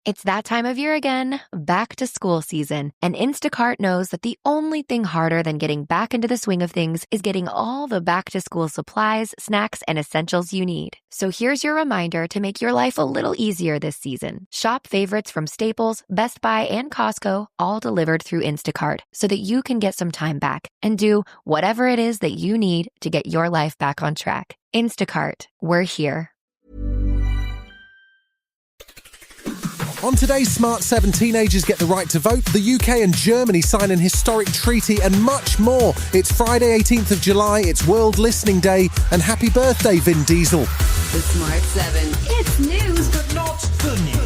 It's that time of year again, back to school season, and Instacart knows that the only thing harder than getting back into the swing of things is getting all the back to school supplies, snacks, and essentials you need. So here's your reminder to make your life a little easier this season. Shop favorites from Staples, Best Buy, and Costco, all delivered through Instacart, so that you can get some time back and do whatever it is that you need to get your life back on track. Instacart, we're here. On today's Smart 7, teenagers get the right to vote, the UK and Germany sign an historic treaty, and much more. It's Friday, 18th of July, it's World Listening Day, and happy birthday, Vin Diesel. The Smart 7. It's news, but not the news.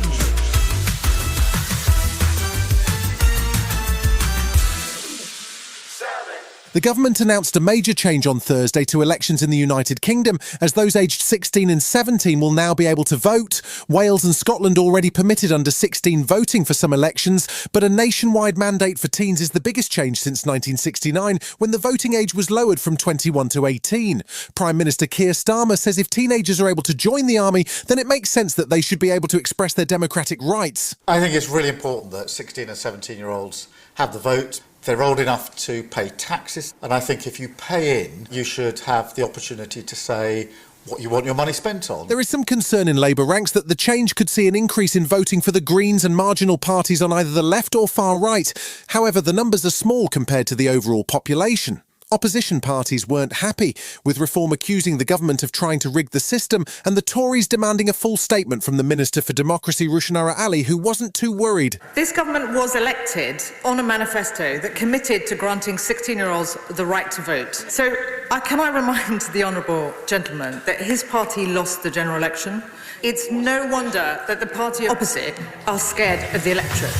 The government announced a major change on Thursday to elections in the United Kingdom, as those aged 16 and 17 will now be able to vote. Wales and Scotland already permitted under 16 voting for some elections, but a nationwide mandate for teens is the biggest change since 1969, when the voting age was lowered from 21 to 18. Prime Minister Keir Starmer says if teenagers are able to join the army, then it makes sense that they should be able to express their democratic rights. I think it's really important that 16 and 17-year-olds have the vote. They're old enough to pay taxes, and I think if you pay in, you should have the opportunity to say what you want your money spent on. There is some concern in Labour ranks that the change could see an increase in voting for the Greens and marginal parties on either the left or far right. However, the numbers are small compared to the overall population. Opposition parties weren't happy, with Reform accusing the government of trying to rig the system, and the Tories demanding a full statement from the Minister for Democracy, Rushanara Ali, who wasn't too worried. This government was elected on a manifesto that committed to granting 16-year-olds the right to vote. So can I remind the honourable gentleman that his party lost the general election? It's no wonder that the party opposite are scared of the electorate.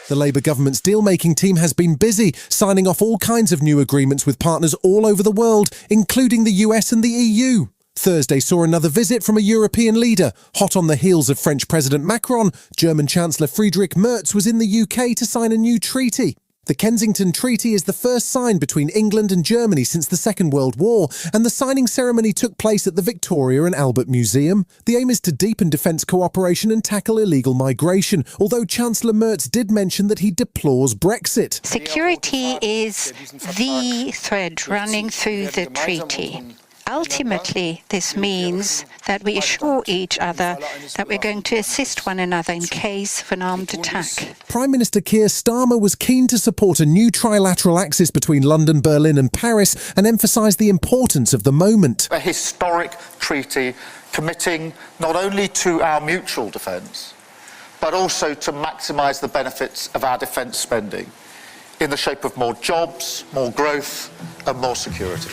The Labour government's deal-making team has been busy, signing off all kinds of new agreements with partners all over the world, including the US and the EU. Thursday saw another visit from a European leader. Hot on the heels of French President Macron, German Chancellor Friedrich Merz was in the UK to sign a new treaty. The Kensington Treaty is the first signed between England and Germany since the Second World War, and the signing ceremony took place at the Victoria and Albert Museum. The aim is to deepen defence cooperation and tackle illegal migration, although Chancellor Merz did mention that he deplores Brexit. Security is the thread running through the treaty. Ultimately, this means that we assure each other that we're going to assist one another in case of an armed attack. Prime Minister Keir Starmer was keen to support a new trilateral axis between London, Berlin and Paris and emphasised the importance of the moment. A historic treaty committing not only to our mutual defence, but also to maximise the benefits of our defence spending in the shape of more jobs, more growth and more security.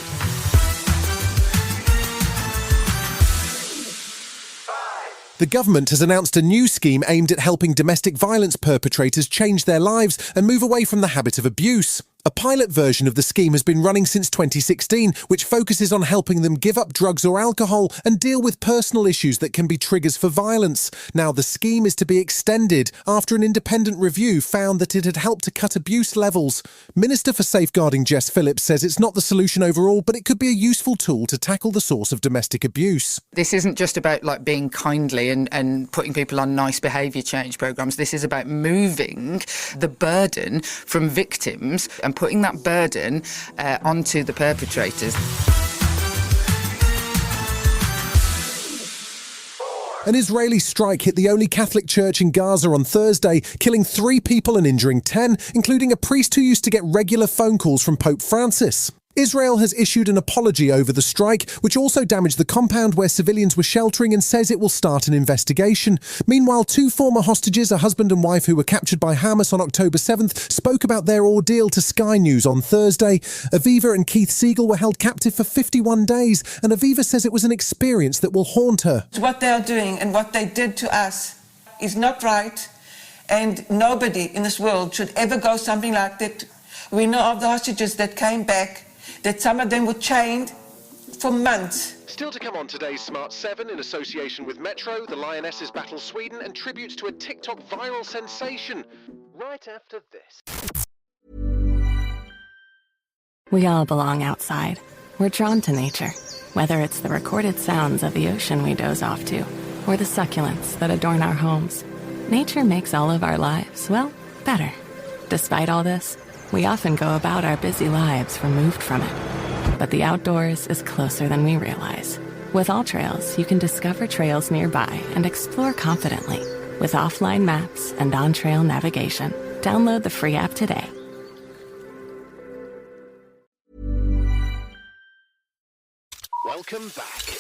The government has announced a new scheme aimed at helping domestic violence perpetrators change their lives and move away from the habit of abuse. A pilot version of the scheme has been running since 2016, which focuses on helping them give up drugs or alcohol and deal with personal issues that can be triggers for violence. Now, the scheme is to be extended after an independent review found that it had helped to cut abuse levels. Minister for Safeguarding Jess Phillips says it's not the solution overall, but it could be a useful tool to tackle the source of domestic abuse. This isn't just about being kindly and putting people on nice behaviour change programmes. This is about moving the burden from victims and putting that burden onto the perpetrators. An Israeli strike hit the only Catholic church in Gaza on Thursday, killing 3 people and injuring 10, including a priest who used to get regular phone calls from Pope Francis. Israel has issued an apology over the strike, which also damaged the compound where civilians were sheltering, and says it will start an investigation. Meanwhile, 2 former hostages, a husband and wife who were captured by Hamas on October 7th, spoke about their ordeal to Sky News on Thursday. Aviva and Keith Siegel were held captive for 51 days, and Aviva says it was an experience that will haunt her. What they are doing and what they did to us is not right, and nobody in this world should ever go something like that. We know of the hostages that came back, that some of them were chained for months. Still to come on today's Smart 7 in association with Metro, the Lionesses battle Sweden and tributes to a TikTok viral sensation. Right after this. We all belong outside. We're drawn to nature. Whether it's the recorded sounds of the ocean we doze off to, or the succulents that adorn our homes, nature makes all of our lives, well, better. Despite all this, we often go about our busy lives removed from it. But the outdoors is closer than we realize. With All Trails, you can discover trails nearby and explore confidently. With offline maps and on-trail navigation, download the free app today. Welcome back.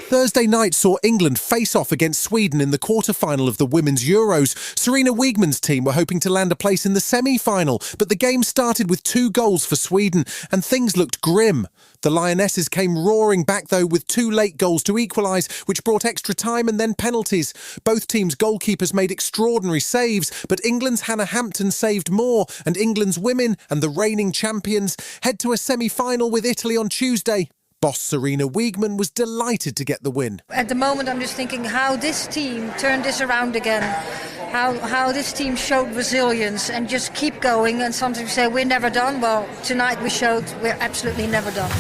Thursday night saw England face off against Sweden in the quarter-final of the Women's Euros. Serena Wiegman's team were hoping to land a place in the semi-final, but the game started with 2 goals for Sweden, and things looked grim. The Lionesses came roaring back, though, with 2 late goals to equalise, which brought extra time and then penalties. Both teams' goalkeepers made extraordinary saves, but England's Hannah Hampton saved more, and England's women and the reigning champions head to a semi-final with Italy on Tuesday. Boss Serena Wiegman was delighted to get the win. At the moment, I'm just thinking how this team turned this around again, how this team showed resilience and just keep going. And sometimes we say we're never done. Well, tonight we showed we're absolutely never done.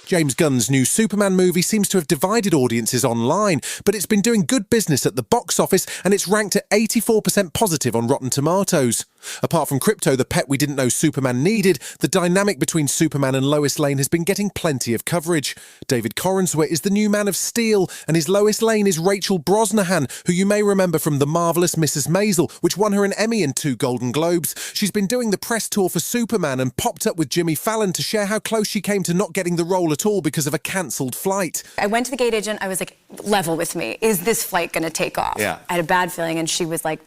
James Gunn's new Superman movie seems to have divided audiences online, but it's been doing good business at the box office and it's ranked at 84% positive on Rotten Tomatoes. Apart from Krypto, the pet we didn't know Superman needed, the dynamic between Superman and Lois Lane has been getting plenty of coverage. David Corenswet is the new Man of Steel, and his Lois Lane is Rachel Brosnahan, who you may remember from The Marvellous Mrs. Maisel, which won her an Emmy and 2 Golden Globes. She's been doing the press tour for Superman and popped up with Jimmy Fallon to share how close she came to not getting the role at all because of a cancelled flight. I went to the gate agent, I was like, level with me. Is this flight going to take off? Yeah. I had a bad feeling, and she was like,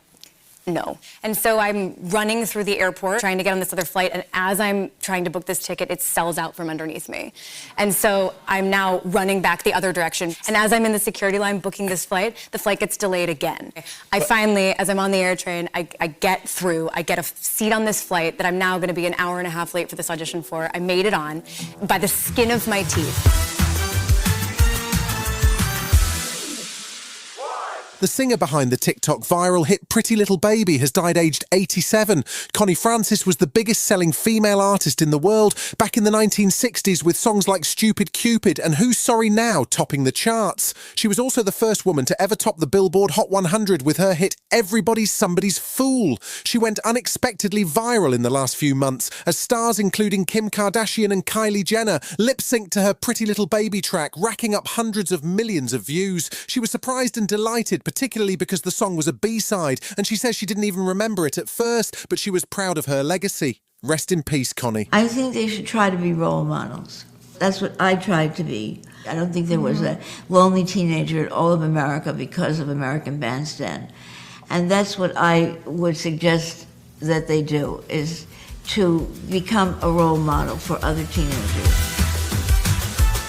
no. And so I'm running through the airport trying to get on this other flight, and as I'm trying to book this ticket, it sells out from underneath me. And so I'm now running back the other direction. And as I'm in the security line booking this flight, the flight gets delayed again. I finally, as I'm on the air train, I get through, I get a seat on this flight that I'm now going to be an hour and a half late for this audition for. I made it on by the skin of my teeth. The singer behind the TikTok viral hit Pretty Little Baby has died aged 87. Connie Francis was the biggest selling female artist in the world back in the 1960s with songs like Stupid Cupid and Who's Sorry Now topping the charts. She was also the first woman to ever top the Billboard Hot 100 with her hit Everybody's Somebody's Fool. She went unexpectedly viral in the last few months as stars including Kim Kardashian and Kylie Jenner lip-synced to her Pretty Little Baby track, racking up hundreds of millions of views. She was surprised and delighted, particularly because the song was a B-side, and she says she didn't even remember it at first, but she was proud of her legacy. Rest in peace, Connie. I think they should try to be role models. That's what I tried to be. I don't think there was a lonely teenager in all of America because of American Bandstand. And that's what I would suggest that they do, is to become a role model for other teenagers.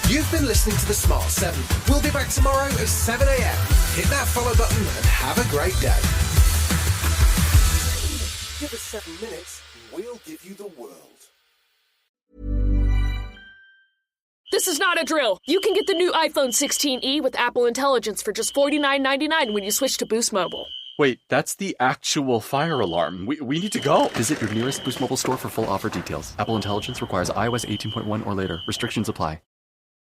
You've been listening to The Smart 7. We'll be back tomorrow at 7 a.m. Hit that follow button and have a great day. Give us 7 minutes, we'll give you the world. This is not a drill. You can get the new iPhone 16e with Apple Intelligence for just $49.99 when you switch to Boost Mobile. Wait, that's the actual fire alarm. We need to go. Visit your nearest Boost Mobile store for full offer details. Apple Intelligence requires iOS 18.1 or later. Restrictions apply.